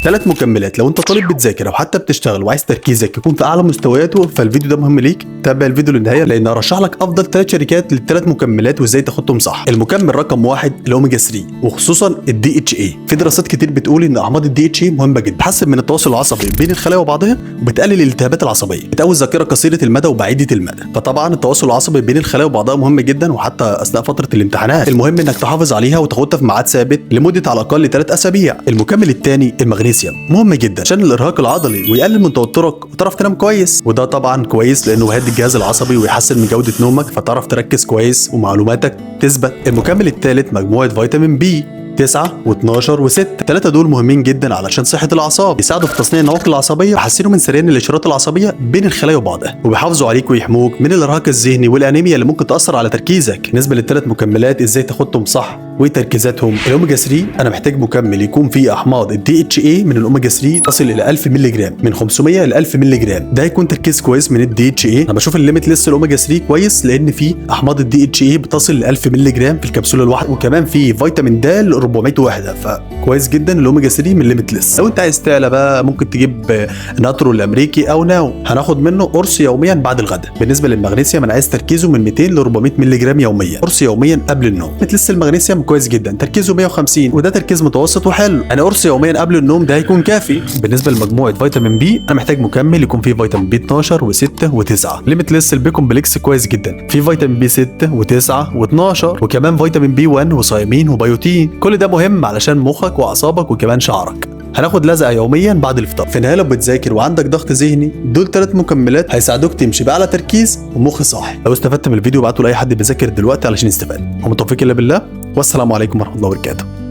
ثلاث مكملات لو انت طالب بتذاكر او حتى بتشتغل وعايز تركيزك يكون في اعلى مستوياته، فالفيديو ده مهم ليك. تابع الفيديو للنهايه لان هرشح لك افضل 3 شركات للثلاث مكملات وازاي تاخدهم صح. المكمل رقم 1 الاوميجا 3 وخصوصا الدي اتش اي. في دراسات كتير بتقول ان احماض الدي اتش اي مهمه جدا، بتحسن من التواصل العصبي بين الخلايا وبعضها وبتقلل الالتهابات العصبيه، بتقوي الذاكره قصيره المدى وبعيده المدى. فطبعا التواصل العصبي بين الخلايا وبعضها مهم جدا، وحتى اثناء فتره الامتحانات المهم انك تحافظ عليها وتاخدها في ميعاد ثابت لمده على الاقل 3 اسابيع. المكمل الثاني المغنيسيوم مهم جدا عشان الارهاق العضلي ويقلل من توترك وتعرف تنام كويس، وده طبعا كويس لانه يهدي الجهاز العصبي ويحسن من جوده نومك فتعرف تركز كويس ومعلوماتك تثبت. المكمل الثالث مجموعه فيتامين بي 9 و12 و6. الثلاثه دول مهمين جدا علشان صحه الاعصاب، بيساعدوا في تصنيع النواقل العصبيه ويحسنوا من سريان الاشارات العصبيه بين الخلايا وبعضها، وبيحافظوا عليك ويحموك من الارهاق الذهني والانيميا اللي ممكن تاثر على تركيزك. بالنسبه للثلاث مكملات ازاي تاخدهم صح وتركيزاتهم، الاوميجا 3 انا محتاج مكمل يكون فيه احماض الدي اتش اي من الاوميجا 3 تصل الى 1000 مللي جرام، من 500 ل 1000 مللي جرام، ده هيكون تركيز كويس من الدي اتش اي. انا بشوف الليميت لسه الاوميجا 3 كويس لان فيه احماض الدي اتش اي بتصل ل 1000 مللي جرام في الكبسوله الواحده، وكمان فيه فيتامين د 400 وحده، فكويس جدا الاوميجا 3 من الليميت لسه. لو انت عايز تعلى بقى ممكن تجيب ناترو الامريكي او ناو، هناخد منه قرص يوميا بعد الغداء. بالنسبه للمغنيسيوم انا عايز تركيزه من 200 ل 400 مللي جرام يوميا، قرص يوميا قبل النوم. لسه المغنيسيوم كويس جدا تركيزه 150 وده تركيز متوسط وحلو، يعني قرص يوميا قبل النوم ده هيكون كافي. بالنسبه لمجموعه فيتامين بي انا محتاج مكمل يكون فيه فيتامين بي 12 و6 و9. ليميت لسه البي كومبلكس كويس جدا، في فيتامين بي 6 و9 و12 وكمان فيتامين بي 1 وصيامين وبيوتين. كل ده مهم علشان مخك واعصابك وكمان شعرك. هناخد لزقه يوميا بعد الفطار. في النهايه لو بتذاكر وعندك ضغط ذهني دول 3 مكملات هيساعدوك تمشي باعلى تركيز ومخ صاحي. لو استفدت من الفيديو ابعته لاي حد بيذاكر دلوقتي علشان يستفاد. ومتوفيق الا بالله، والسلام عليكم ورحمه الله وبركاته.